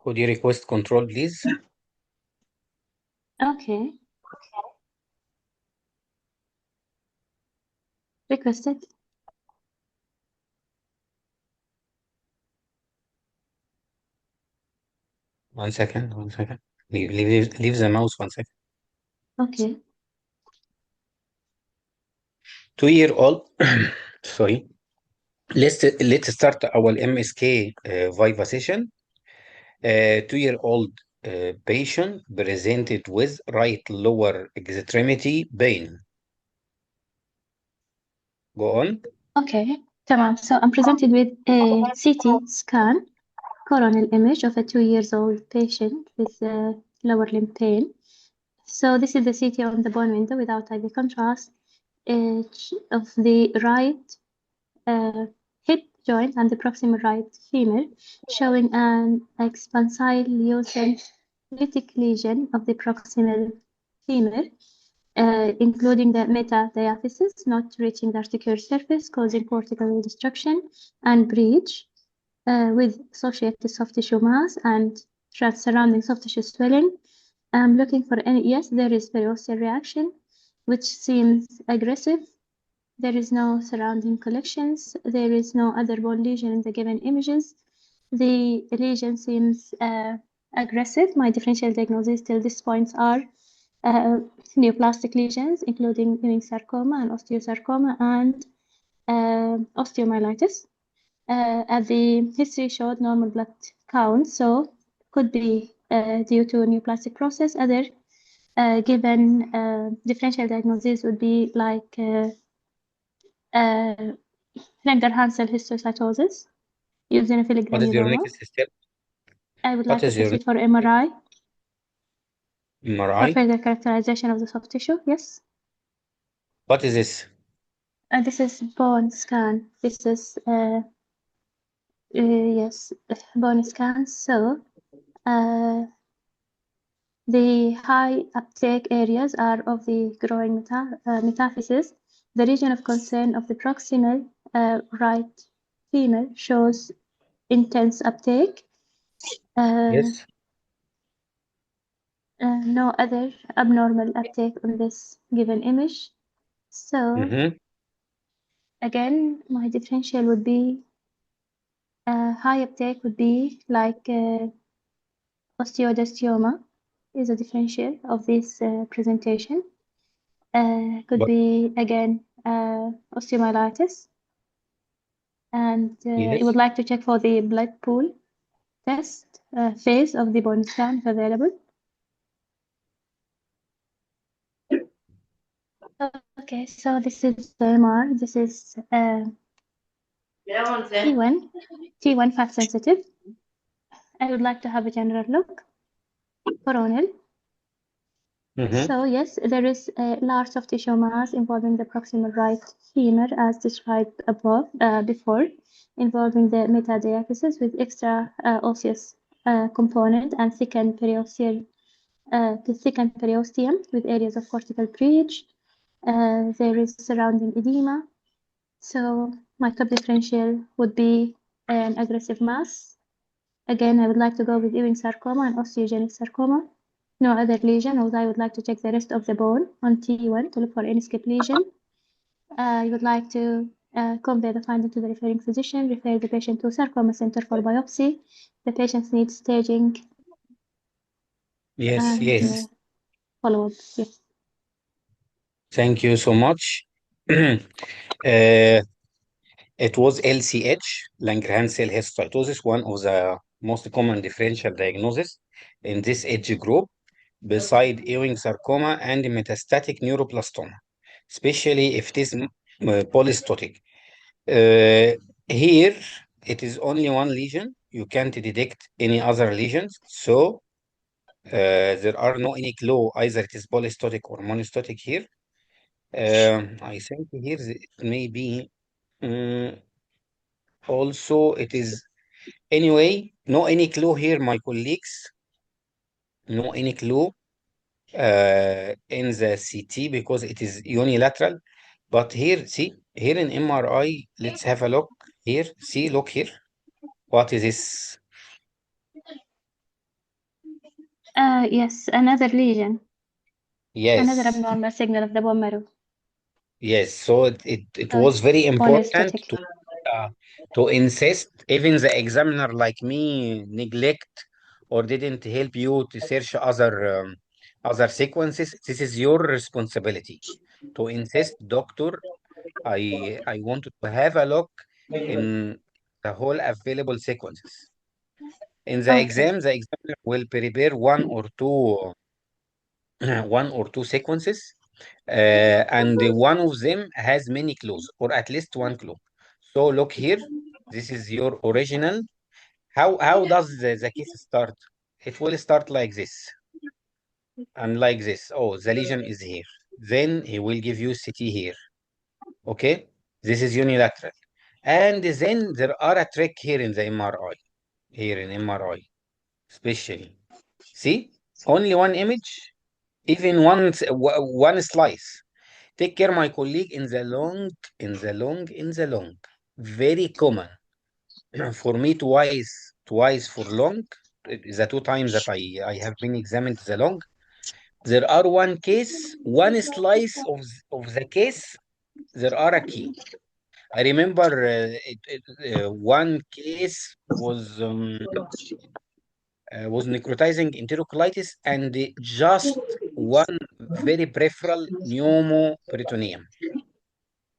Could you request control, please? Okay. Requested. One second. Leave the mouse 1 second. Okay. 2-year-old. Sorry. Let's start our MSK Viva session. 2-year-old patient presented with right lower extremity pain. Go on. Okay. Tamam. So I'm presented with a CT scan, coronal image of a 2-year-old patient with lower limb pain. So this is the CT on the bone window without IV contrast of the right hip joint and the proximal right femur, showing an expansile lytic lesion of the proximal femur, including the metadiaphysis not reaching the articular surface, causing cortical destruction and breach, with associated soft tissue mass and surrounding soft tissue swelling. I'm looking for any, yes, there is periosteal reaction, which seems aggressive. There is no surrounding collections. There is no other bone lesion in the given images. The lesion seems aggressive. My differential diagnosis till this point are neoplastic lesions, including Ewing sarcoma and osteosarcoma and osteomyelitis. The history showed normal blood count, so could be due to neoplastic process. Other given differential diagnosis would be like Langerhans cell histocytosis, eosinophilic What is your granuloma. next step? I would What like to is your proceed for MRI for MRI? further characterization of the soft tissue. Yes. What is this? This is bone scan. This is yes, bone scan. So the high uptake areas are of the growing metaphysis. The region of concern of the proximal right femur shows intense uptake. Yes. No other abnormal uptake on this given image. So again, my differential would be high uptake would be like osteodystioma is a differential of this presentation. Could But be again osteomyelitis. And you yes. would like to check for the blood pool test phase of the bone scan if available. Okay, so this is the MR. This is T1 fat sensitive. I would like to have a general look. Coronal. So yes, there is a large soft tissue mass involving the proximal right femur as described above, before, involving the metadiaphysis with extra osseous component and thickened periosteum with areas of cortical breach. There is surrounding edema. So my cup differential would be an aggressive mass. Again, I would like to go with Ewing sarcoma and osteogenic sarcoma. No other lesion, although I would like to check the rest of the bone on T1 to look for any skip lesion. You would like to convey the finding to the referring physician, refer the patient to sarcoma center for biopsy. The patient needs staging. Yes, and, yes. Follow-up, yes. Thank you so much. It was LCH, Langerhans cell histocytosis, one of the most common differential diagnosis in this age group, beside Ewing sarcoma and metastatic neuroblastoma, especially if it is polystotic. Here, it is only one lesion. You can't detect any other lesions. So there are no any clue, either it is polystotic or monostotic here. I think here it may be also it is anyway, no any clue here, my colleagues. No any clue in the CT because it is unilateral. But here, see, here in MRI, let's have a look here. See, look here. What is this? Yes, another lesion, another Yes. abnormal signal of the bone marrow. Yes. So it So was it's very important polystatic. uh, to insist. Even the examiner like me neglect or didn't help you to search other sequences. This is your responsibility to insist, doctor. I want to have a look in the whole available sequences. In the Okay. exam, the examiner will prepare one or two sequences, and one of them has many clues, or at least one clue. So look here, this is your original. How does the case start? It will start like this and like this. Oh, the lesion is here. Then he will give you CT here. Okay, this is unilateral. And then there are a trick here in the MRI, here in MRI, especially. See, only one image, even one slice. Take care, my colleague, in the long, in the long, in the long. Very common for me twice for long. The two times that I have been examined the long. There are one case, one slice of the case, there are a key. I remember one case was necrotizing enterocolitis and just one very peripheral pneumoperitoneum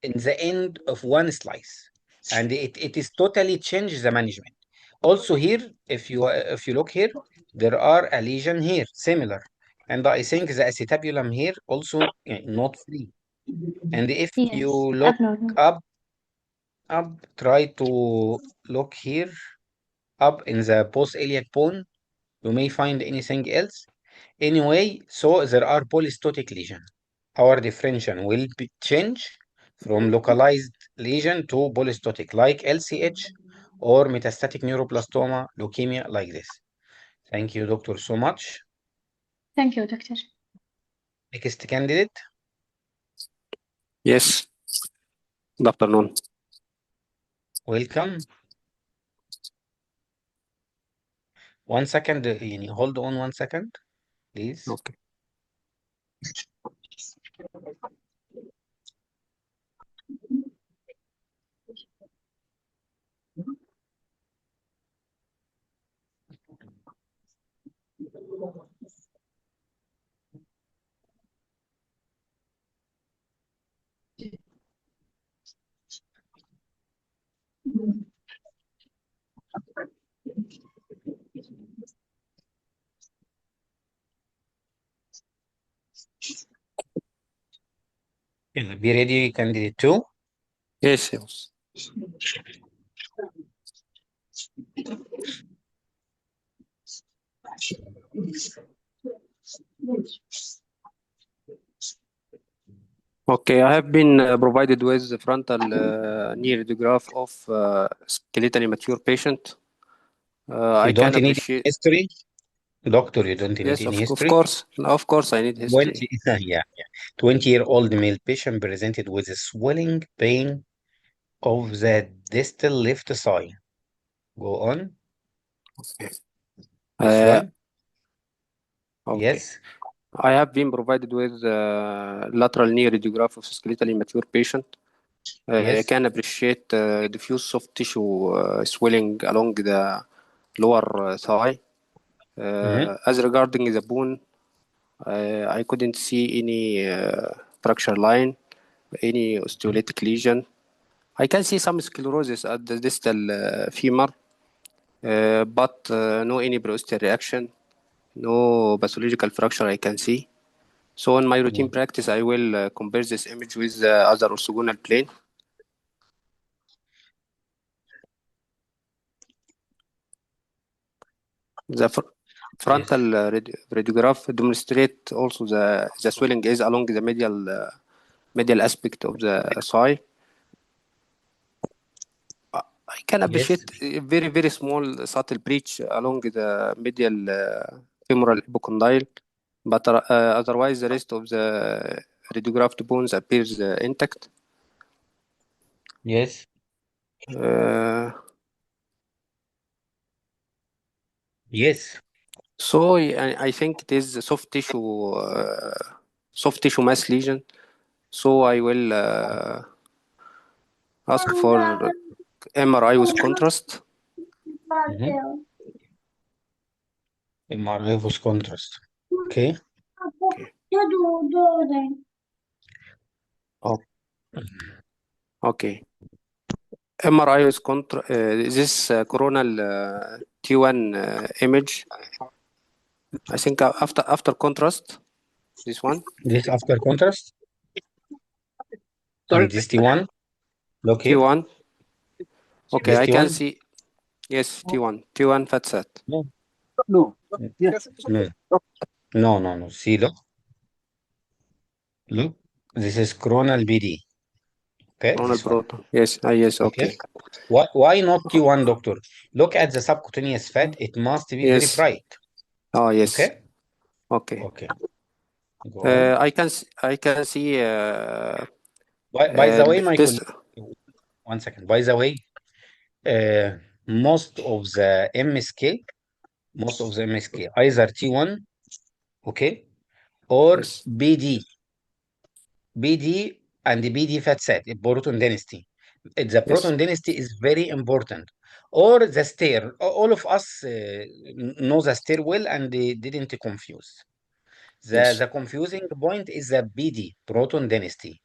in the end of one slice, and it is totally changed the management. Also here, if you look here, there are a lesion here similar, and I think the acetabulum here also not free. And if you Yes, look abnormal. up, try to look here up in the post-iliac bone, you may find anything else. Anyway, so there are polystotic lesion. Our differentiation will be change from localized lesion to polystotic, like LCH or metastatic neuroblastoma, leukemia, like this. Thank you, doctor, so much. Thank you, doctor. Next candidate, Yes, good afternoon. welcome. 1 second, hold on 1 second, please. Okay. Be ready, candidate 2. Yes, yes. Okay, I have been provided with the frontal knee radiograph of skeletally mature patient. I You can don't need appreciate. history, doctor. You don't need Yes, any of history. course, I need 20, history. yeah, 20-year-old male patient presented with a swelling pain of the distal left side. Go on. Okay. This one. Okay. Yes. I have been provided with lateral knee radiograph of skeletally mature patient. I Yes. can appreciate diffuse soft tissue swelling along the lower thigh. As regarding the bone, I couldn't see any fracture line, any osteolytic lesion. I can see some sclerosis at the distal femur, but no any preosteal reaction, no pathological fracture I can see. So in my routine practice, I will compare this image with the other orthogonal plane. The frontal radiograph demonstrate also the swelling is along the medial aspect of the thigh. I can appreciate a very, very small subtle breach along the medial femoral epicondyle, but otherwise the rest of the radiographed bones appears intact. Yes. Yes. So I think it is a soft tissue mass lesion. So I will ask for MRI with contrast. MRI with contrast. Okay. Okay. MRI with contrast. This coronal T1 image. I think after contrast. This one. This after contrast. And this T1. Look here. T1. Okay, This I can T1. see. Yes, T1 fat set. No. No. No. See, look. Look. This is coronal BD. Okay. Coronal This one. proton. Yes. Yes. Okay. Why not T1, doctor? Look at the subcutaneous fat. It must be very Yes. bright. Oh yes. Okay. Okay. Go on. I can see. By the way, Michael, this. 1 second. By the way, most of the MSK, either T1, okay, or Yes. BD and the BD fat set, proton density. The proton density is very important. Or the stair. All of us know the stair well and they didn't confuse. The confusing point is the BD, proton density.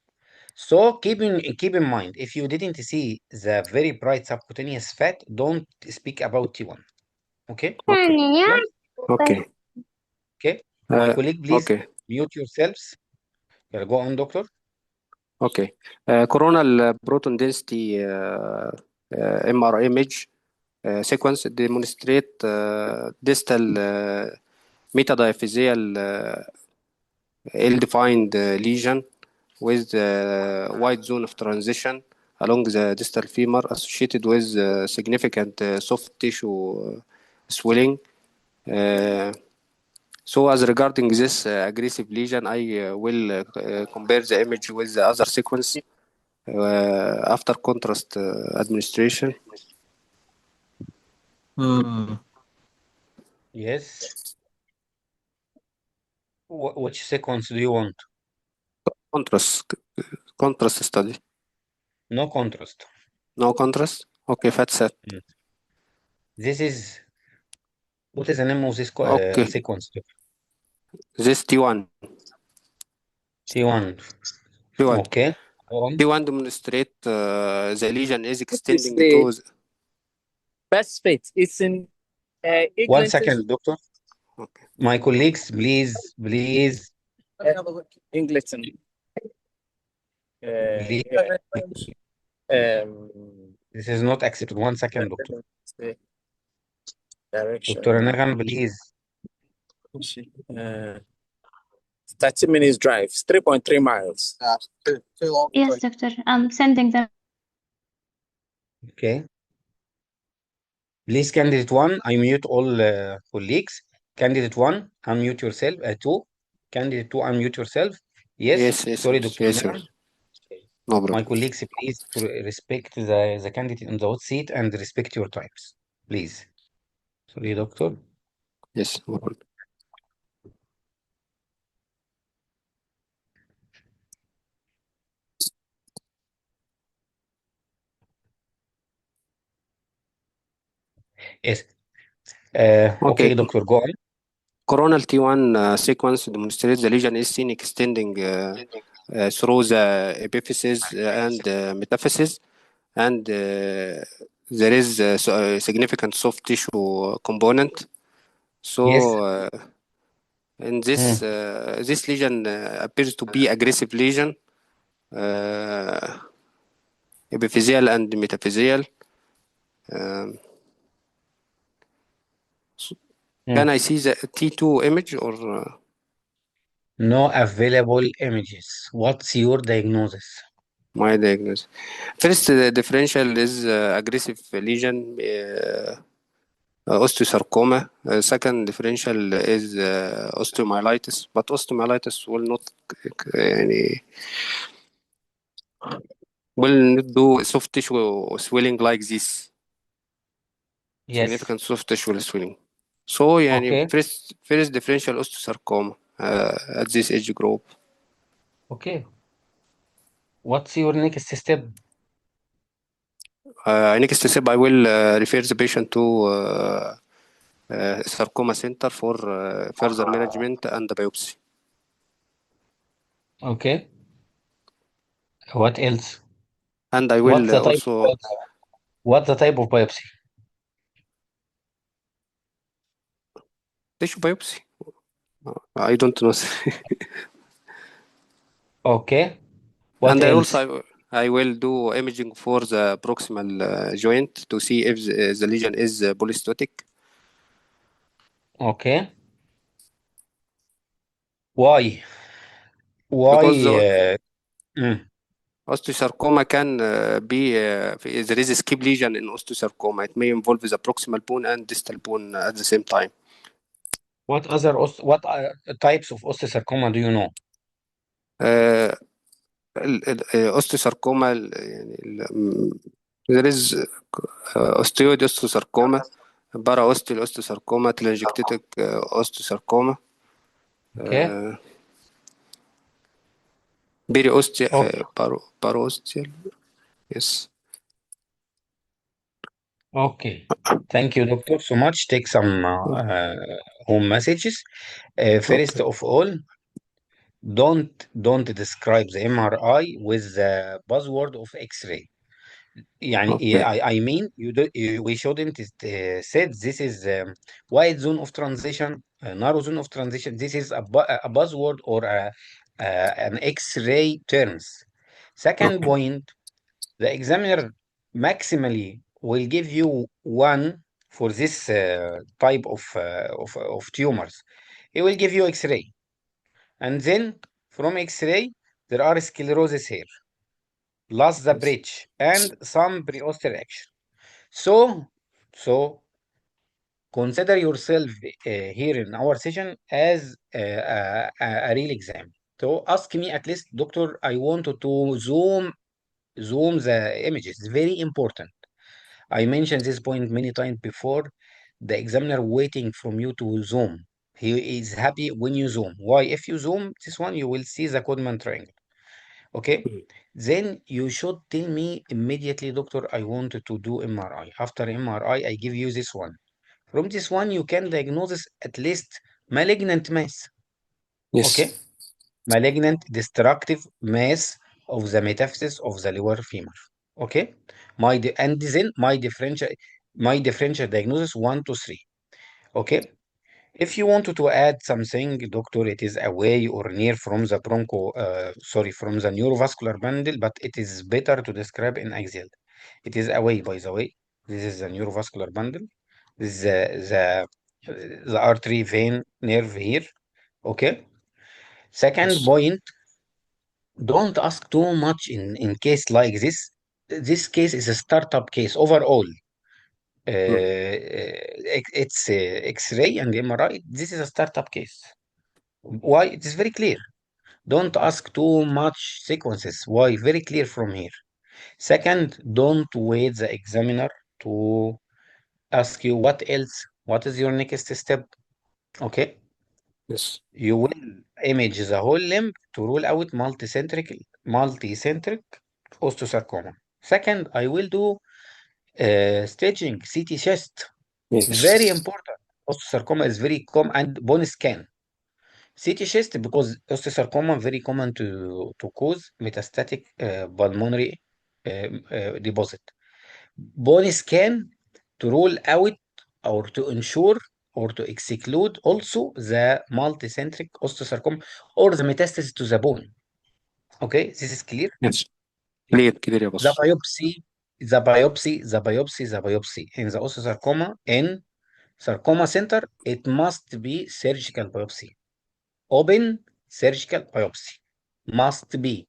So keep in mind, if you didn't see the very bright subcutaneous fat, don't speak about T1. Okay? Okay. Okay. My colleague, please Okay. mute yourselves. Go on, doctor. Okay. Coronal proton density MR image sequence demonstrate distal metadiaphyseal ill-defined lesion with wide zone of transition along the distal femur associated with significant soft tissue swelling. So as regarding this aggressive lesion, I will compare the image with the other sequence after contrast administration. Yes. Which sequence do you want? Contrast study. No contrast. No contrast? Okay, fat set. This is, what is the name of this sequence? This T1. T1. Okay. T1 demonstrate the lesion is extending to best fit. It's in 1 second, doctor. Okay. My colleagues, please. Engleton. This is not accepted. 1 second, doctor. Direction. Dr. Naghan, please. 30 minutes drive, 3.3 miles. Too long. Yes, doctor. I'm sending them. Okay. Please, candidate 1, I mute all colleagues. Candidate 1, unmute yourself. 2, candidate 2, unmute yourself. Yes. Sorry, Dr. Naghan. No problem. My colleagues, please respect the candidate in the hot seat and respect your times. Please. Sorry, doctor. Yes, no problem. Yes. Okay, doctor, go on. Coronal T1 sequence demonstrates the lesion is seen extending through the epiphysis and metaphysis, and there is a significant soft tissue component. So in this this lesion appears to be aggressive lesion, epiphyseal and metaphyseal. Can I see the T2 image or? No available images. What's your diagnosis? My diagnosis. First, the differential is aggressive lesion, osteosarcoma. Second differential is osteomyelitis, but osteomyelitis will not do soft tissue swelling like this. Yes. Significant soft tissue swelling. So يعني Okay. first differential osteosarcoma at this age group. Okay. What's your next step? Next step, I will refer the patient to sarcoma center for further management and biopsy. Okay. What else? And I will What's the type also of biopsy? What's the type of biopsy? tissue biopsy. I don't know. Okay. What And I else? also I will do imaging for the proximal joint to see if the lesion is polystotic. Okay. Why? Why? Because the mm, osteosarcoma can be there is a skip lesion in osteosarcoma. It may involve the proximal bone and distal bone at the same time. what types of osteosarcoma do you know? osteosarcoma يعني there is osteoid osteosarcoma, paraosteal osteosarcoma, telangiectatic osteosarcoma, Okay. periosteal Okay. parosteal. Yes. Okay. Thank you, doctor, so much. Take some home messages. First Okay. of all, don't describe the MRI with the buzzword of X-ray. يعني Okay. I mean we shouldn't said this is wide zone of transition, narrow zone of transition. This is a buzzword or an X-ray terms. Second Okay. point, the examiner maximally will give you one for this type of tumors. He will give you X-ray, and then from X-ray there are sclerosis here, plus the Yes. bridge and some preosteal action. So consider yourself here in our session as a real exam. So ask me at least, doctor, I want to zoom the images. It's very important. I mentioned this point many times before. The examiner waiting from you to zoom. He is happy when you zoom. Why? If you zoom this one, you will see the Codman triangle. Okay, then you should tell me immediately, doctor, I wanted to do MRI. After MRI, I give you this one. From this one, you can diagnose at least malignant mass. Yes. Okay, malignant destructive mass of the metaphysis of the lower femur. Okay, and then my differential diagnosis 1 to 3. Okay, if you wanted to add something, doctor, it is away or near from the from the neurovascular bundle, but it is better to describe in axial. It is away, by the way. This is the neurovascular bundle. This is the artery, vein, nerve here. Okay. Second Yes. point, don't ask too much in case like this. This case is a startup case overall. It's X-ray and MRI. This is a startup case. Why? It is very clear. Don't ask too much sequences. Why? Very clear from here. Second, don't wait the examiner to ask you what else. What is your next step? Okay. Yes. You will image the whole limb to rule out multicentric osteosarcoma. Second, I will do staging CT chest. Yes. Very important. Osteosarcoma is very common, and bone scan. CT chest, because osteosarcoma very common to cause metastatic pulmonary deposit. Bone scan to rule out or to ensure or to exclude also the multicentric osteosarcoma or the metastasis to the bone. Okay, this is clear. Yes. Clear يا The boss. biopsy in the osteosarcoma in sarcoma center, it must be surgical biopsy. Open surgical biopsy must be.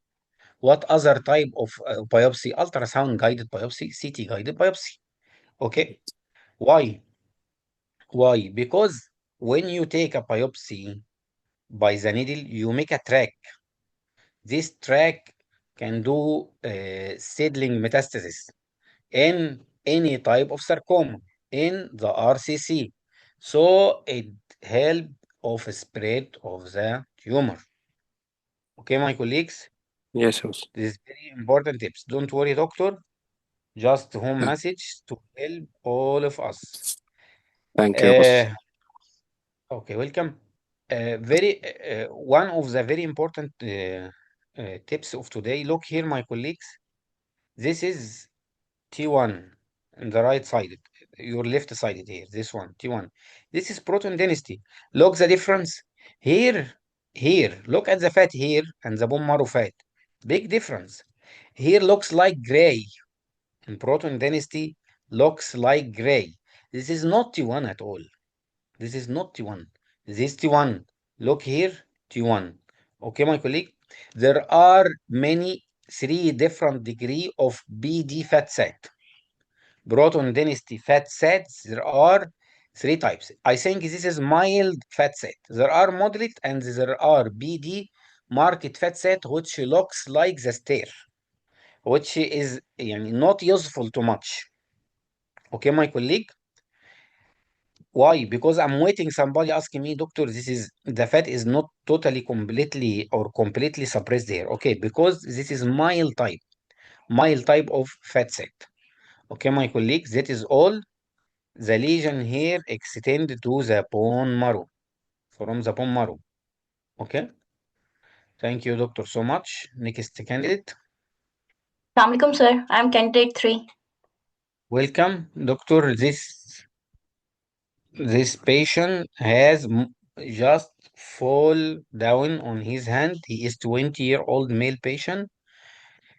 What other type of biopsy? Ultrasound guided biopsy, CT guided biopsy. Okay. Why? Why? Because when you take a biopsy by the needle, you make a track. This track can do seedling metastasis in any type of sarcoma in the RCC. So it help of spread of the tumor. Okay, my colleagues, Yes, yes. this is very important tips. Don't worry, doctor. Just home Yeah. message to help all of us. Thank you, boss. Okay, welcome. One of the very important tips of today. Look here, my colleagues. This is T1 on the right side, your left side here. This one, T1. This is proton density. Look the difference here. Here, look at the fat here and the bone marrow fat. Big difference. Here looks like gray. In proton density looks like gray. This is not T1 at all. This is not T1. This T1. Look here, T1. Okay, my colleague. There are three different degree of BD fat set. Proton density fat sets. There are three types. I think this is mild fat set. There are moderate and there are BD marked fat set, which looks like the stair, which is not useful too much. Okay, my colleague. Why? Because I'm waiting somebody asking me, doctor, this is the fat is not totally completely suppressed here. Okay, because this is mild type of fat set. Okay, my colleagues, that is all. The lesion here extend to the bone marrow, from the bone marrow. Okay. Thank you, doctor, so much. Next candidate. Assalamualaikum, sir. I'm candidate 3. Welcome, doctor. This patient has just fall down on his hand. He is 20-year-old male patient.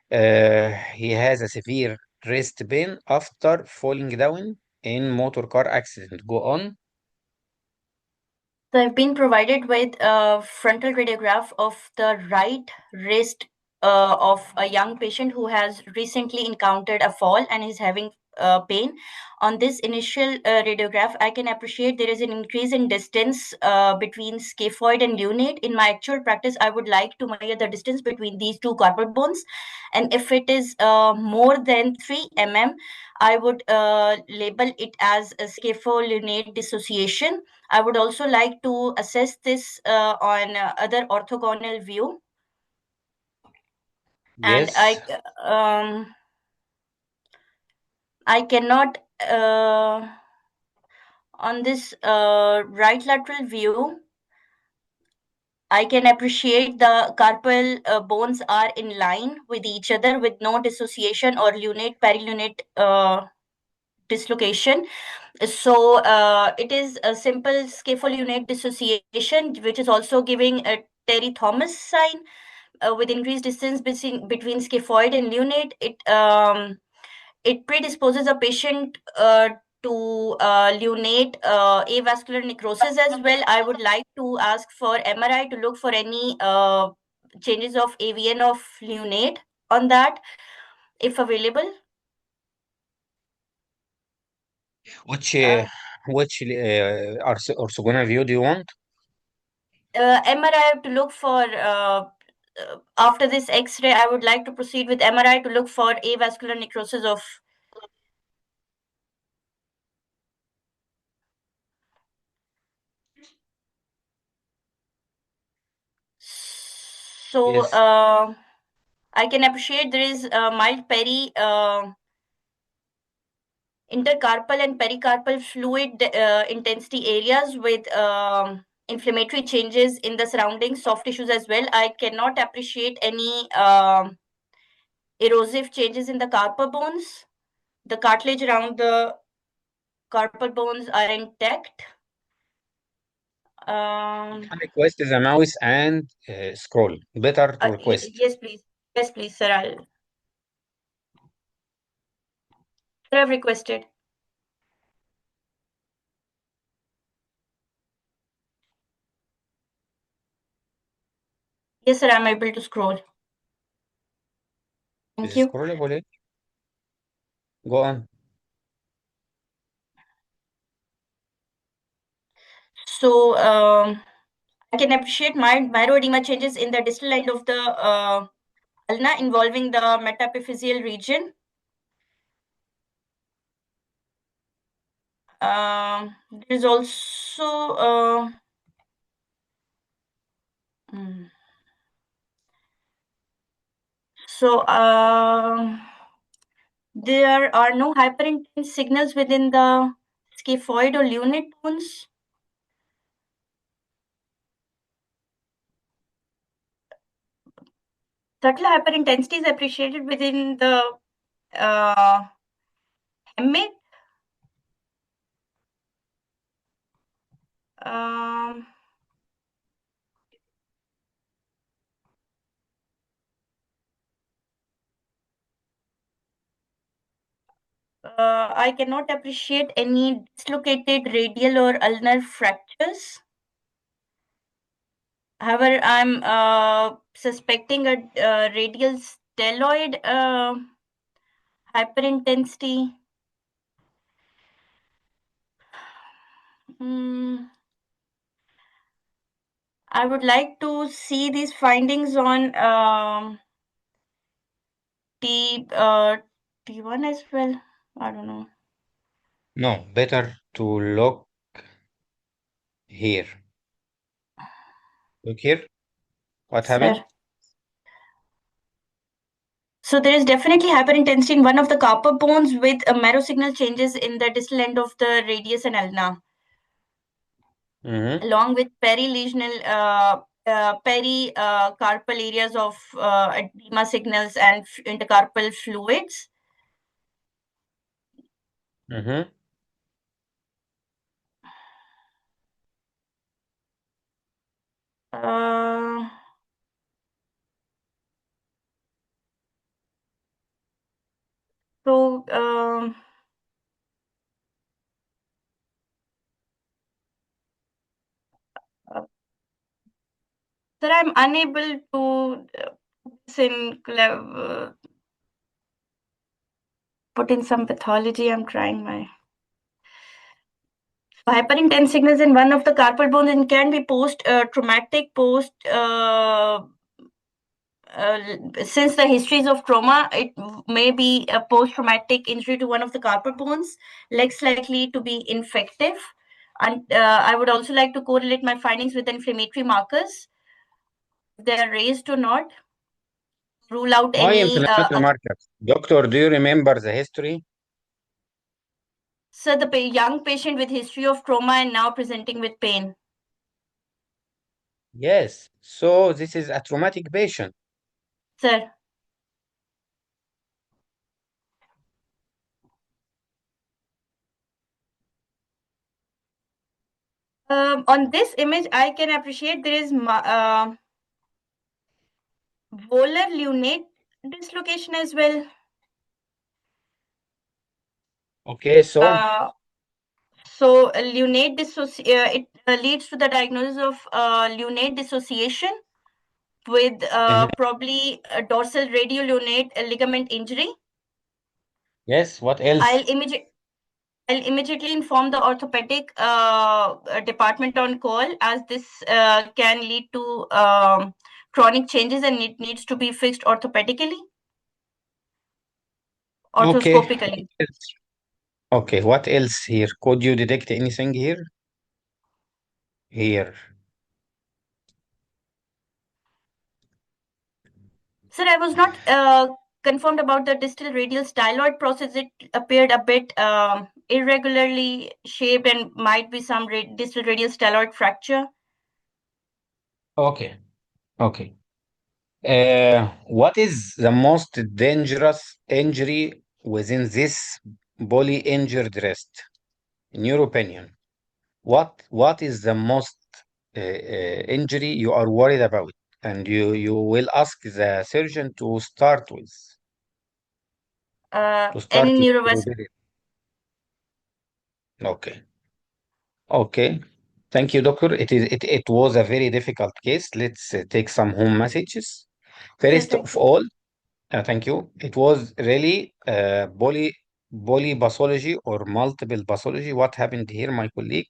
He has a severe wrist pain after falling down in motor car accident. Go on. So I've been provided with a frontal radiograph of the right wrist of a young patient who has recently encountered a fall and is having pain. On this initial radiograph, I can appreciate there is an increase in distance between scaphoid and lunate. In my actual practice, I would like to measure the distance between these two carpal bones. And if it is more than 3 mm, I would label it as a scapholunate dissociation. I would also like to assess this on other orthogonal view. And Yes. I cannot, on this right lateral view, I can appreciate the carpal bones are in line with each other with no dissociation or lunate perilunate dislocation. So it is a simple scapholunate dissociation, which is also giving a Terry Thomas sign with increased distance between scaphoid and lunate. It predisposes a patient to lunate avascular necrosis as well. I would like to ask for MRI to look for any changes of AVN of lunate on that, if available. Which orthogonal view do you want? MRI to look for after this X-ray. I would like to proceed with MRI to look for avascular necrosis of. So Yes. I can appreciate there is mild intercarpal and pericarpal fluid intensity areas with inflammatory changes in the surrounding soft tissues as well. I cannot appreciate any erosive changes in the carpal bones. The cartilage around the carpal bones are intact. Request the mouse and scroll. Better to request. Yes, please. Yes, please, sir. I have requested. Yes, sir. I'm able to scroll. Thank you. Scrollable. Go on. So I can appreciate myeloedema changes in the distal end of the ulna involving the metaphyseal region. There is also there are no hyperintense signals within the scaphoid or lunate bones. Subtle hyperintensity is appreciated within the hemate. I cannot appreciate any dislocated radial or ulnar fractures. However, I'm suspecting a radial stelloid hyperintensity. I would like to see these findings on T1 as well. I don't know. No, better to look here. Look here. What happened? Sir. So there is definitely hyperintensity in one of the carpal bones with marrow signal changes in the distal end of the radius and ulna, along with perilesional pericarpal areas of edema signals and intercarpal fluids. Sir, I'm unable to put in some pathology. I'm trying my hyperintense signals in one of the carpal bones and can be post-traumatic, since the histories of trauma, it may be a post-traumatic injury to one of the carpal bones, less likely to be infective. And I would also like to correlate my findings with inflammatory markers. If they are raised or not. Rule out Why any inflammatory markers? Doctor, do you remember the history? So the young patient with history of trauma and now presenting with pain. Yes. So this is a traumatic patient. Sir. On this image, I can appreciate there is volar lunate dislocation as well. Okay, so lunate it leads to the diagnosis of lunate dissociation with probably a dorsal radiolunate ligament injury. Yes, what else? I'll immediately inform the orthopedic department on call, as this can lead to chronic changes and it needs to be fixed orthopedically, orthoscopically. Okay, what else here? Could you detect anything here? Here. Sir, I was not confirmed about the distal radial styloid process. It appeared a bit irregularly shaped and might be some distal radial styloid fracture. Okay. Okay. What is the most dangerous injury within this poly-injured wrist, in your opinion? What is the most injury you are worried about, and you will ask the surgeon to start with? Any neurovascular. Okay. Okay. Thank you, doctor. It was a very difficult case. Let's take some home messages. First of all, thank you. It was really polypathology or multiple pathology. What happened here, my colleague?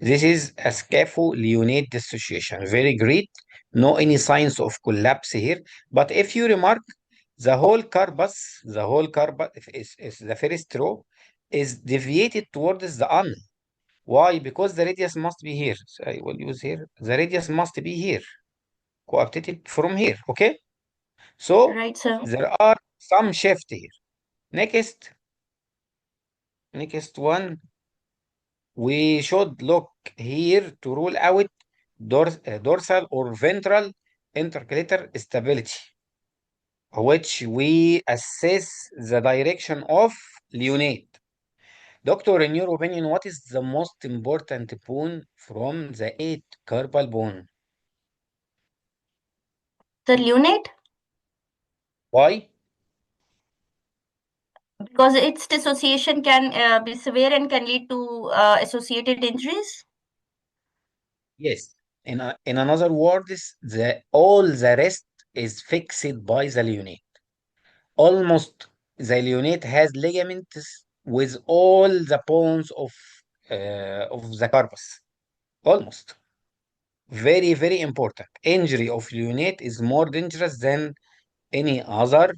This is a scapholunate dissociation. Very great. No any signs of collapse here. But if you remark, the whole corpus is the first row is deviated towards the ulna. Why? Because the radius must be here. So I will use here. The radius must be here, coaptated from here. Okay? So Right, sir. there are some shift here. Next one, we should look here to rule out dorsal or ventral intercalator stability, which we assess the direction of leonate. Doctor, in your opinion, what is the most important bone from the 8 carpal bone? The lunate, Why? because its dissociation can be severe and can lead to associated injuries. Yes. In another words, all the rest is fixed by the leonate. Almost the leonate has ligaments with all the bones of the carpus. Almost. Very, very important. Injury of leonate is more dangerous than any other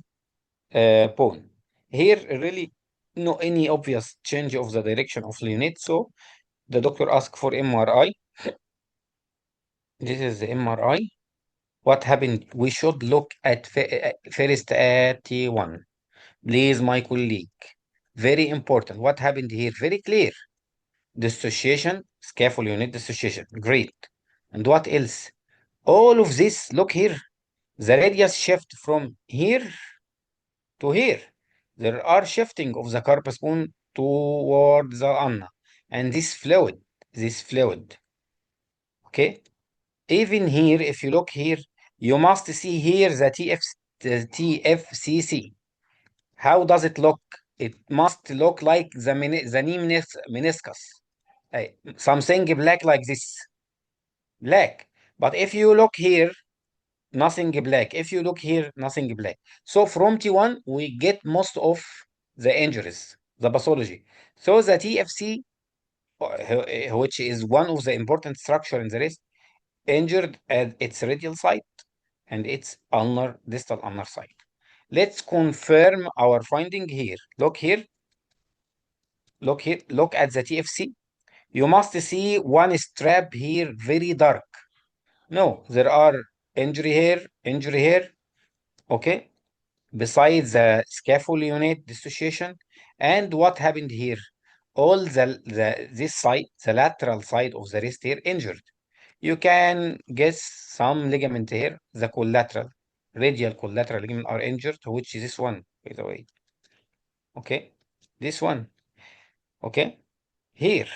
bone. Here, really, no any obvious change of the direction of leonate. So the doctor asked for MRI. This is the MRI. What happened? We should look at first at T1. Please, my colleague. Very important. What happened here? Very clear. Dissociation, scaffold unit dissociation. Great. And what else? All of this, look here. The radius shift from here to here. There are shifting of the carpus bone toward the ulna. And this fluid, okay? Even here, if you look here, you must see here the TFCC. How does it look? It must look like the knee meniscus. Something black like this. Black. But if you look here, nothing black. If you look here, nothing black. So from T1, we get most of the injuries, the pathology. So the TFC, which is one of the important structure in the wrist, injured at its radial side and its distal ulnar side. Let's confirm our finding here. Look here. Look here. Look at the TFC. You must see one strap here, very dark. No, there are injury here. Okay. Besides the scaphoid unit dissociation. And what happened here? All this side, the lateral side of the wrist here, injured. You can guess some ligament here, the collateral, radial collateral ligament are injured, which is this one, by the way. Okay, this one. Okay, here.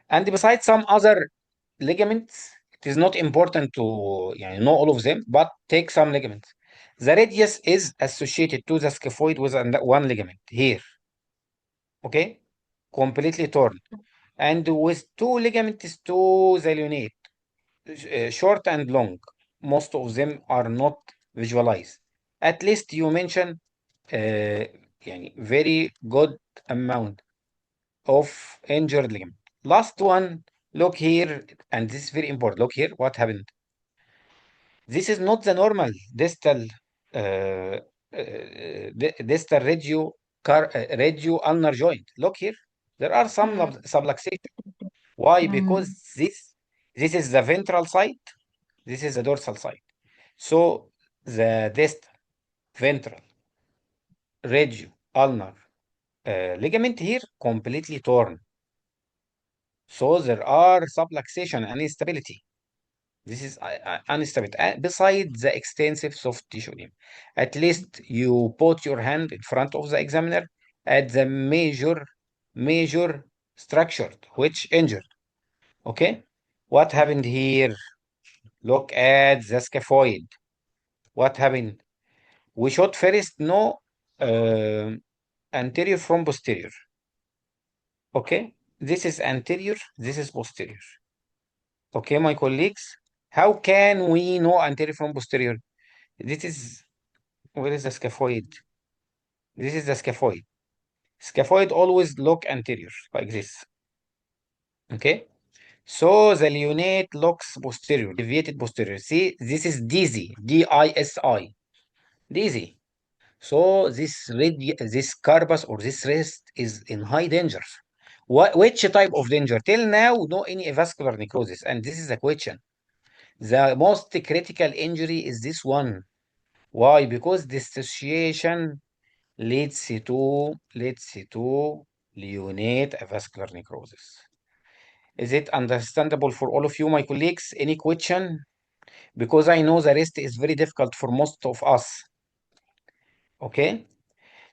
And besides some other ligaments, it is not important to know all of them, but take some ligaments. The radius is associated to the scaphoid with one ligament here. Okay, completely torn. And with two ligaments to the lunate, short and long. Most of them are not visualized. At least you mention very good amount of injured ligament. Last one, look here, and this is very important. Look here, what happened? This is not the normal distal distal radio ulnar joint. Look here, there are some subluxation. Why? Because this is the ventral side, this is the dorsal side. So the distal ventral radio ulnar ligament here completely torn. So there are subluxation and instability. This is instability. Besides the extensive soft tissue edema. At least you put your hand in front of the examiner at the major structure which injured. Okay? What happened here? Look at the scaphoid. What happened? We should first know anterior from posterior. Okay? This is anterior, this is posterior. Okay, my colleagues? How can we know anterior from posterior? This is, where is the scaphoid? This is the scaphoid. Scaphoid always look anterior, like this. Okay? So the leonate looks posterior, deviated posterior. See, this is dizzy, D-I-S-I, dizzy. So this carpus or this wrist is in high danger. Which type of danger? Till now, no any vascular necrosis, and this is the question. The most critical injury is this one. Why? Because dissociation leads to leonate a vascular necrosis. Is it understandable for all of you, my colleagues? Any question? Because I know the rest is very difficult for most of us. Okay?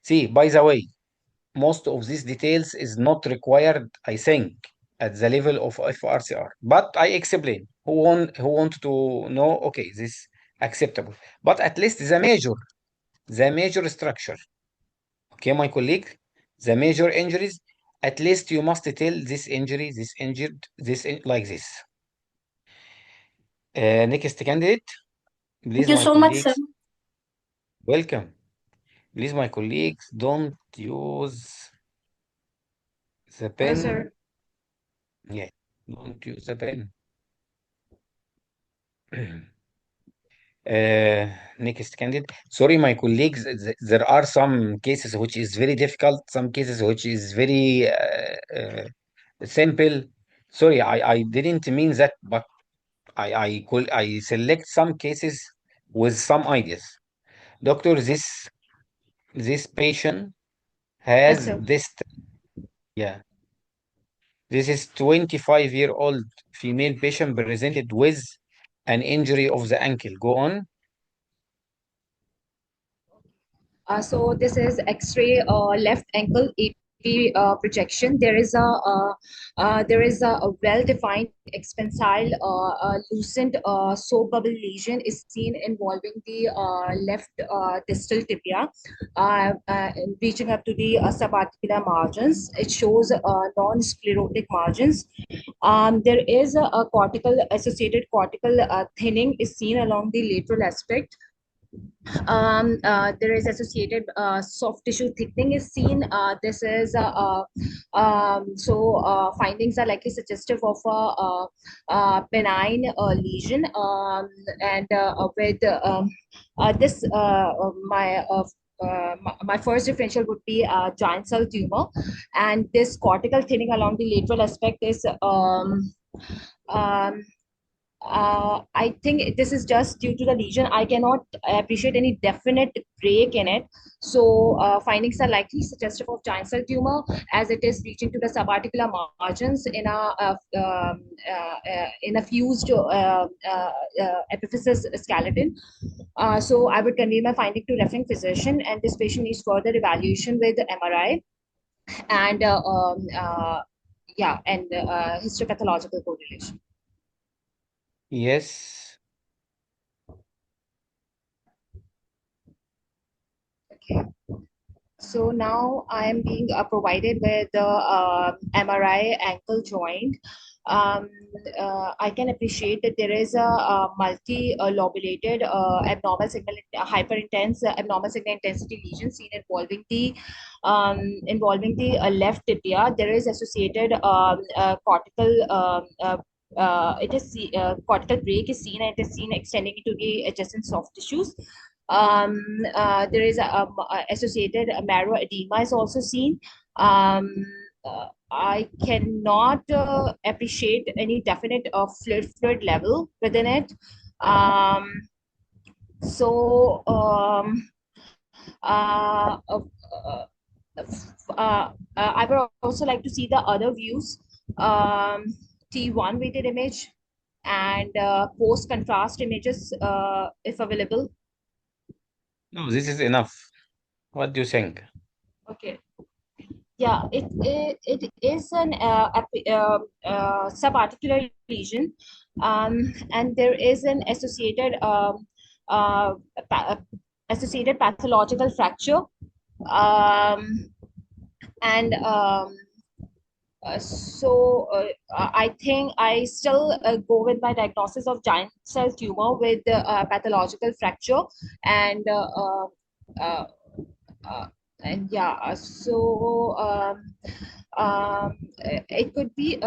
See, by the way, most of these details is not required, I think, at the level of FRCR. But I explain. Who want to know? Okay, this acceptable. But at least the major structure. Okay, my colleague, the major injuries, at least you must tell this injury, this injured, like this. Next candidate, Thank please, you my so much, sir. colleagues. Welcome. Please, my colleagues, don't use the Hello, pen. sir. Yeah, don't use the pen. Next candidate. Sorry, my colleagues, there are some cases which is very difficult, some cases which is very simple. Sorry, I didn't mean that, but I select some cases with some ideas. Doctor, this patient Yes, has sir. this, yeah. This is 25-year-old female patient presented with an injury of the ankle. Go on. So this is X-ray left ankle AP projection. There is a well-defined expansile loosened soap bubble lesion is seen involving the left distal tibia, reaching up to the subarticular margins. It shows non-sclerotic margins. There is a cortical associated cortical thinning is seen along the lateral aspect. There is associated soft tissue thickening is seen. This is findings are likely suggestive of a benign lesion, and with this my first differential would be giant cell tumor, and this cortical thinning along the lateral aspect is um, I think this is just due to the lesion. I cannot appreciate any definite break in it. So findings are likely suggestive of giant cell tumor as it is reaching to the subarticular margins in a fused epiphysis skeleton. So I would convey my finding to referring physician, and this patient needs further evaluation with MRI and histopathological correlation. Yes. Okay. So now I am being provided with the MRI ankle joint. I can appreciate that there is a multi-lobulated abnormal signal, hyperintense abnormal signal intensity lesion seen involving the left tibia. There is associated cortical. Cortical break is seen, and it is seen extending into the adjacent soft tissues. There is a associated marrow edema is also seen. I cannot appreciate any definite fluid level within it. So I would also like to see the other views, T1 weighted image and post contrast images if available. No, this is enough. What do you think? Okay. Yeah, it is an subarticular lesion, and there is an uh, associated pathological fracture, and I think I still go with my diagnosis of giant cell tumor with pathological fracture and uh, uh, it could be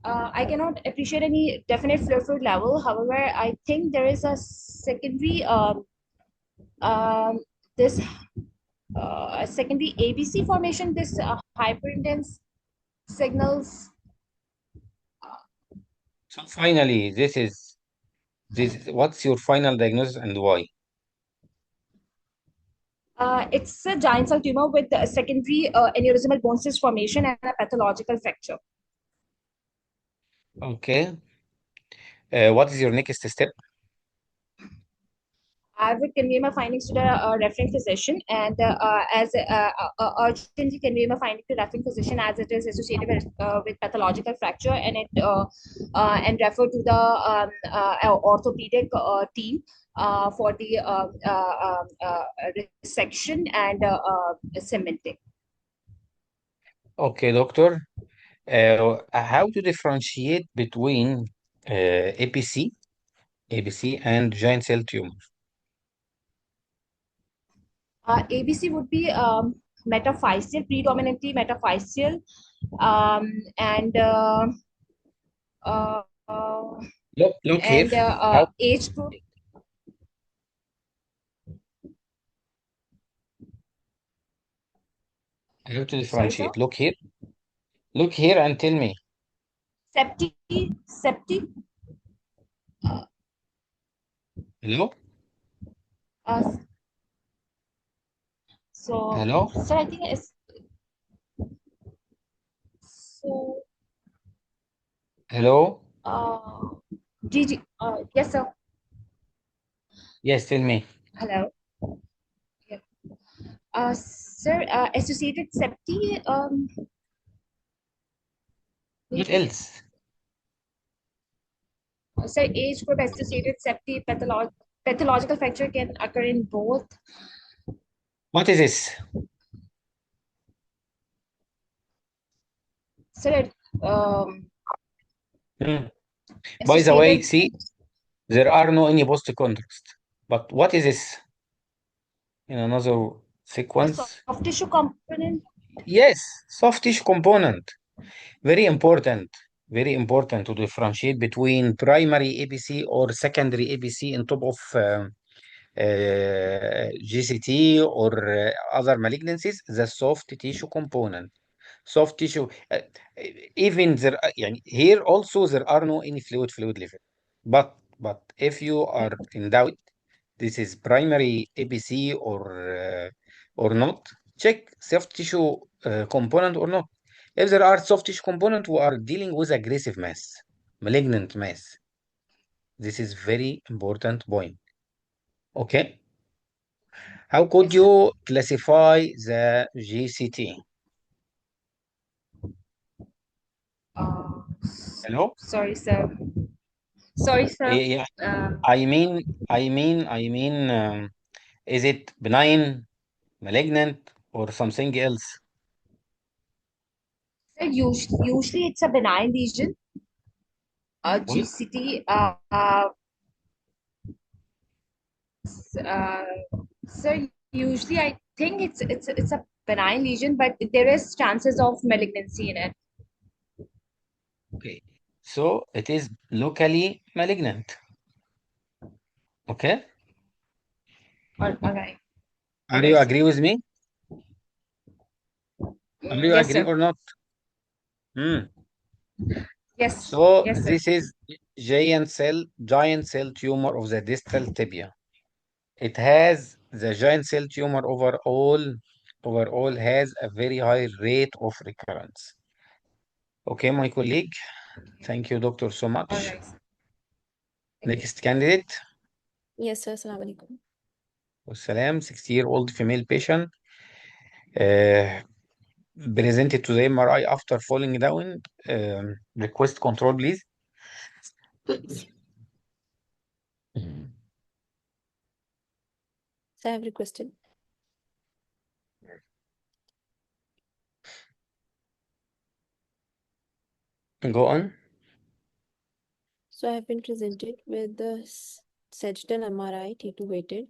I cannot appreciate any definite fluid level. However, I think there is a secondary this secondary ABC formation, this hyperintense signals. So finally, this is what's your final diagnosis and why? It's a giant cell tumor with a secondary aneurysmal bone cyst formation and a pathological fracture. Okay. What is your next step? I would convey my findings to the referring physician, and urgently convey my findings to referring physician as it is associated with pathological fracture, and and refer to the orthopedic team for the resection and cementing. Okay, doctor. How to differentiate between ABC and giant cell tumor? ABC would be metaphyseal, predominantly metaphyseal, and Look here. How age group. I have to Sorry, differentiate. sir? Look here and tell me. Septi. Hello? Uh, so, Hello? sir, I think it's so. Hello? GG. Yes, sir. Yes, tell me. Hello. Yeah. Sir, associated septi. What else? Sir, age group associated septi pathological fracture can occur in both. What is this? Sir, By the way, associated see, there are no any post contrast. But what is this? In another sequence? soft tissue component. Yes, soft tissue component. Very important. Very important to differentiate between primary ABC or secondary ABC on top of GCT or other malignancies, the soft tissue component. Soft tissue, even there, يعني, here also there are no any fluid level. But if you are in doubt, this is primary ABC or not, check soft tissue component or not. If there are soft tissue component, we are dealing with aggressive mass, malignant mass. This is very important point. Okay. How could Yes, you classify the GCT? Hello? sorry, sir. Sorry, sir. Yeah. I mean, is it benign, malignant, or something else? Sir, usually it's a benign lesion. What? GCT. Sir, usually I think it's a benign lesion, but there is chances of malignancy in it. Okay. So it is locally malignant. Okay. All right. Are you agree with me? Are you Yes, agree sir. or not? Yes. So Yes, sir. this is giant cell tumor of the distal tibia. It has the giant cell tumor overall has a very high rate of recurrence. Okay, my colleague. Thank you, doctor, so All much. right. Next candidate. Yes, sir. Assalamu alaikum. Wassalam, 60-year-old female patient. Presented to the MRI after falling down. Request control, please. So I have requested. Go on. So I have been presented with the sagittal MRI T2 weighted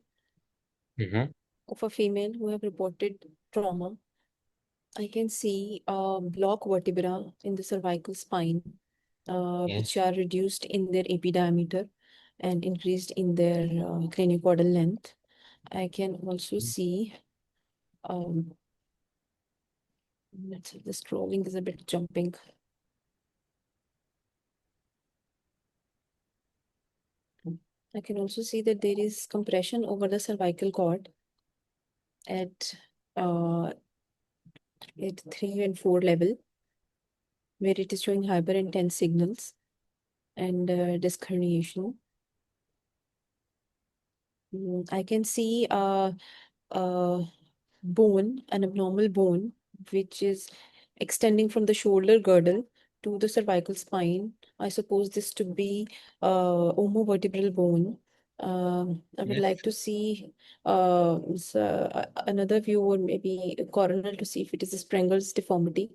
of a female who have reported trauma. I can see block vertebra in the cervical spine, which are reduced in their AP diameter and increased in their craniocaudal length. I can also see, let's see, the scrolling is a bit jumping. I can also see that there is compression over the cervical cord at 3 and 4 level, where it is showing hyper intense signals and disc herniation. I can see bone, an abnormal bone, which is extending from the shoulder girdle to the cervical spine. I suppose this to be omovertebral bone. I would Yes. like to see another view, or maybe a coronal, to see if it is a Sprengel's deformity.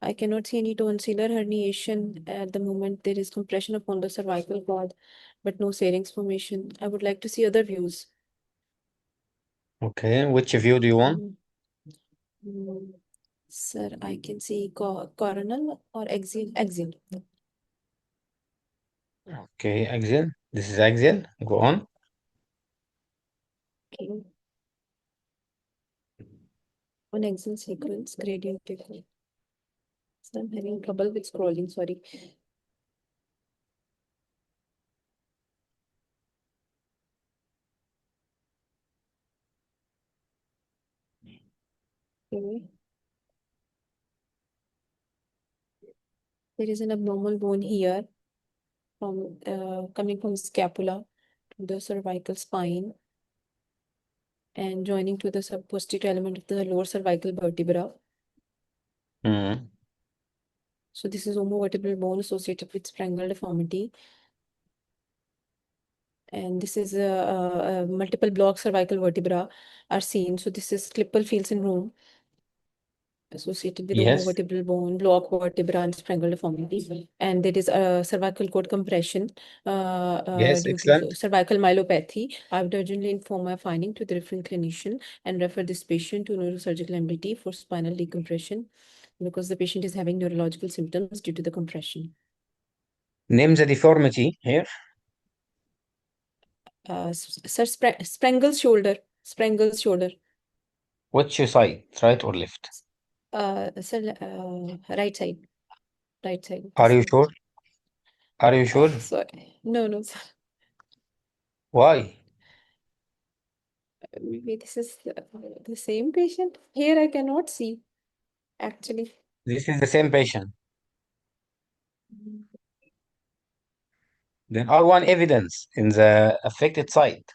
I cannot see any tonsillar herniation at the moment. There is compression upon the cervical cord, but no pharynx formation. I would like to see other views. Okay, which view do you want? Sir, I can see coronal or axial. Axial. Okay, axial. This is axial. Go on. Okay. On axial sequence, gradient technique. So I'm having trouble with scrolling, sorry. Okay. There is an abnormal bone here from coming from scapula to the cervical spine and joining to the posterior element of the lower cervical vertebra. So this is omovertebral bone associated with Sprengel deformity. And this is multiple block cervical vertebra are seen. So this is Klippel-Feil syndrome associated with Yes. omovertebral bone, block vertebra, and Sprengel deformity. And there is a cervical cord compression Yes, due excellent. to cervical myelopathy. I would urgently inform my finding to the referring clinician and refer this patient to neurosurgical MDT for spinal decompression, because the patient is having neurological symptoms due to the compression. Name the deformity here. Sir, Sprengel's shoulder. Sprengel's shoulder. Which side, right or left? Sir, right side. Right side. Are you sure? Are you sure? Sorry. No, sir. Why? Maybe this is the same patient. Here I cannot see, actually. This is the same patient. There are one evidence in the affected site.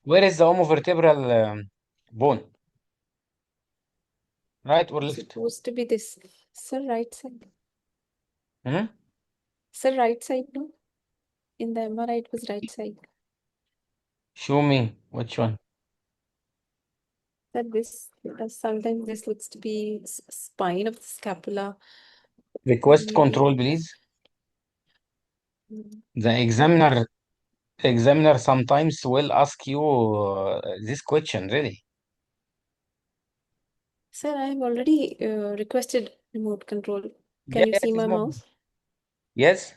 Where is the omovertebral bone? Right or left? Supposed to be this. Sir, right side. Hmm? Sir, right side, no? In the MRI, it was right side. Show me which one. That this sometimes this looks to be spine of the scapula. Request Maybe. control, please. The examiner sometimes will ask you this question, really. Sir, I have already requested remote control. Can you see my mouse? Yes.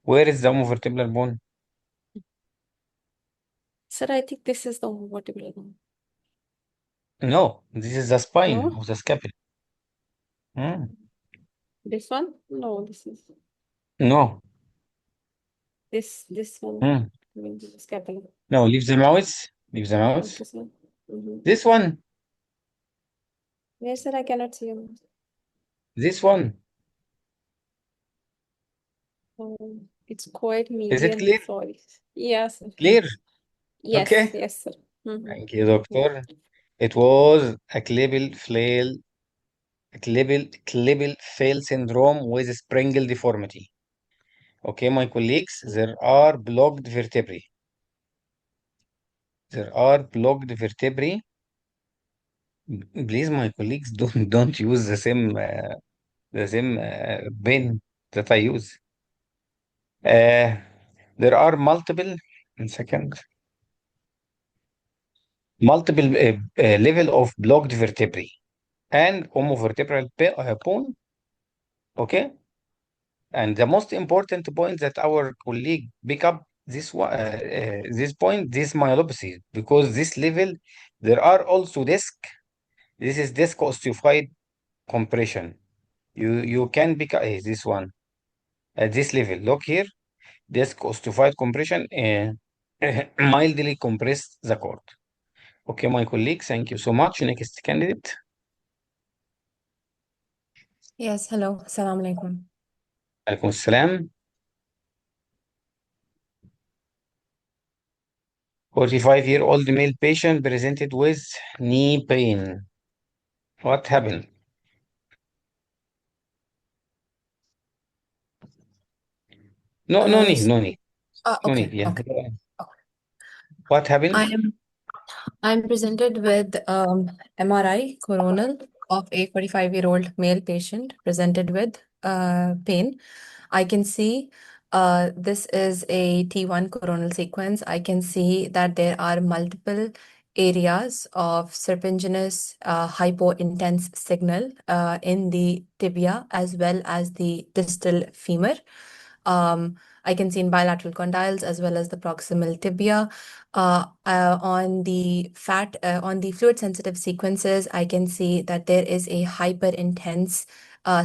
Where is the omovertebral bone? Sir, I think this is the omovertebral bone. No, this is the spine No? of the scapula. This one? No, this is No. this one. Maybe the scapula. No, leave the mouse. Leave the mouse. This one. This one. Yes, sir, I cannot see him. This one. It's quite medium. Is it clear? Sorry. Yes. Clear? Yes. Okay. Yes, sir. Thank you, doctor. It was a Klippel-Feil syndrome with a Sprengel deformity. Okay, my colleagues, there are blocked vertebrae. There are blocked vertebrae. Please, my colleagues, don't use the same pen that I use. There are multiple level of blocked vertebrae and omovertebral bone. Okay. And the most important point that our colleague pick up this point, this myelopathy, because this level, there are also disc. This is disc osteophyte compression. You can pick up this one at this level. Look here, disc osteophyte compression mildly compress the cord. Okay, my colleague, thank you so much. Next candidate. Yes, hello. Assalamu alaikum. Alaikum assalam. 45-year-old male patient presented with knee pain. What happened? No need, no need. No Okay, need, yeah. okay. What happened? I'm presented with MRI coronal of a 45-year-old male patient presented with pain. I can see this is a T1 coronal sequence. I can see that there are multiple areas of serpiginous hypointense signal in the tibia as well as the distal femur. I can see in bilateral condyles as well as the proximal tibia. On the fluid sensitive sequences, I can see that there is a hyper intense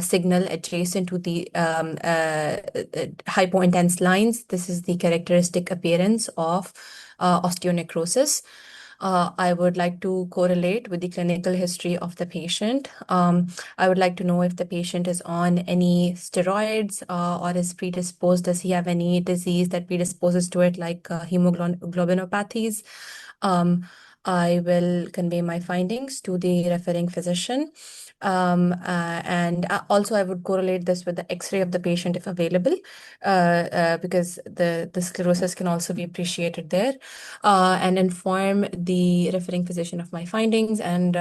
signal adjacent to the hypointense lines. This is the characteristic appearance of osteonecrosis. I would like to correlate with the clinical history of the patient. I would like to know if the patient is on any steroids or is predisposed. Does he have any disease that predisposes to it, like hemoglobinopathies? I will convey my findings to the referring physician. And also I would correlate this with the X-ray of the patient if available, because the sclerosis can also be appreciated there, and inform the referring physician of my findings and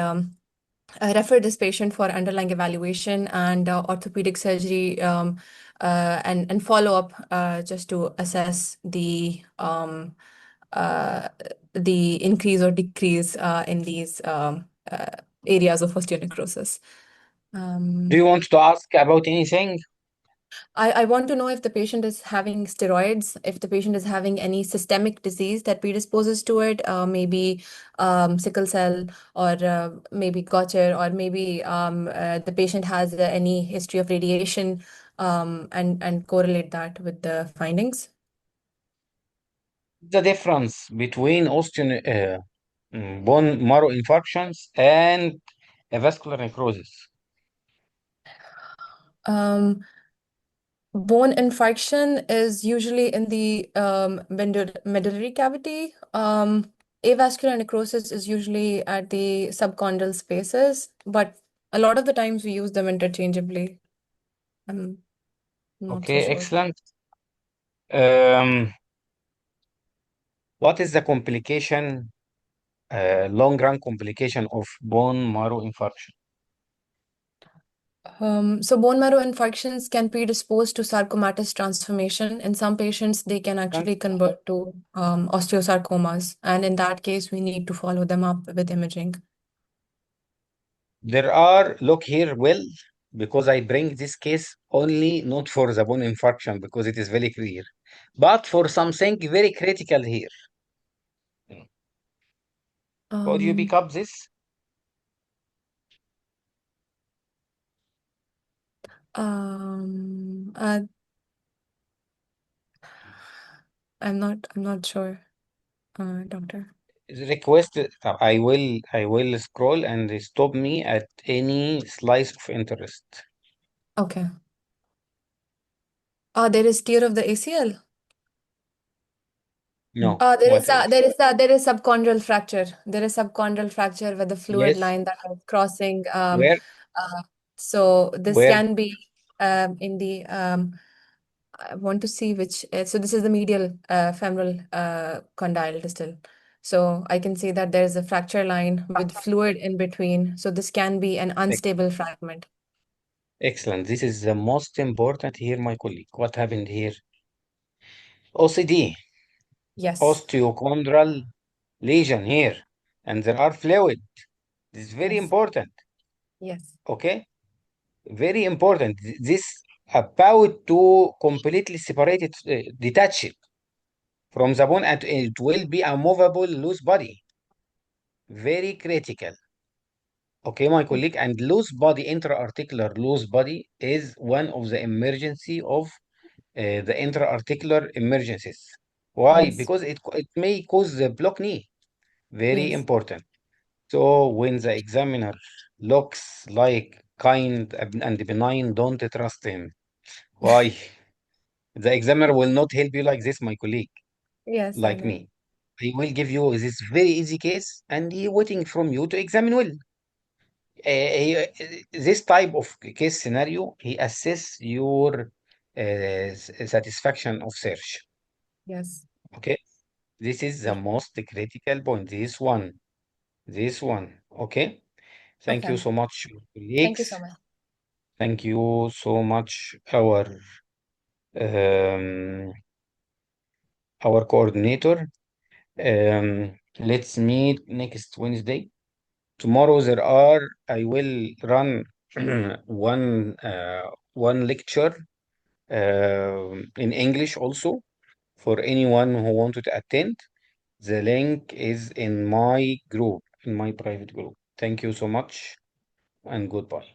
refer this patient for underlying evaluation and orthopedic surgery, and follow up just to assess the increase or decrease in these areas of osteonecrosis. Do you want to ask about anything? I want to know if the patient is having steroids, if the patient is having any systemic disease that predisposes to it, maybe sickle cell or maybe Gaucher, or maybe the patient has any history of radiation, and correlate that with the findings. The difference between bone marrow infarctions and avascular necrosis. Bone infarction is usually in the medullary cavity. Avascular necrosis is usually at the subchondral spaces, but a lot of the times we use them interchangeably. I'm not so Okay, sure. excellent. What is the complication, long-run complication of bone marrow infarction? So bone marrow infarctions can predispose to sarcomatous transformation. In some patients, they can actually convert to osteosarcomas, and in that case, we need to follow them up with imaging. There are, look here, well, because I bring this case only not for the bone infarction because it is very clear, but for something very critical here. Could you pick up this? I'm not sure, doctor. Request, I will scroll and stop me at any slice of interest. Okay. There is tear of the ACL. No. There What is else? there is subchondral fracture. There is subchondral fracture with the fluid Yes. line that is crossing. Where? So this Where? can be in the I want to see which. So this is the medial femoral condyle distal. So I can see that there is a fracture line with fluid in between. So this can be an unstable fragment. Excellent. This is the most important here, my colleague. What happened here? OCD. Yes. Osteochondral lesion here. And there are fluid. This is very Yes. important. Yes. Okay? Very important. This about to completely separate it, detach it from the bone, and it will be a movable loose body. Very critical. Okay, my colleague, and loose body, intra-articular loose body is one of the emergency of the intra-articular emergencies. Why? Yes. Because it may cause the block knee. Very Yes. important. So when the examiner looks like kind and benign, don't trust him. Why? The examiner will not help you like this, my colleague, Yes, I like know. me. He will give you this very easy case and he waiting from you to examine well. This type of case scenario, he assess your satisfaction of search. Yes. Okay, this is the most critical point. This one. Okay, thank you Okay. so much, Thank you colleagues. so much. Thank you so much, um, our coordinator. Let's meet next Wednesday. Tomorrow I will run one lecture in English also for anyone who wanted to attend. The link is in my group, in my private group. Thank you so much and goodbye.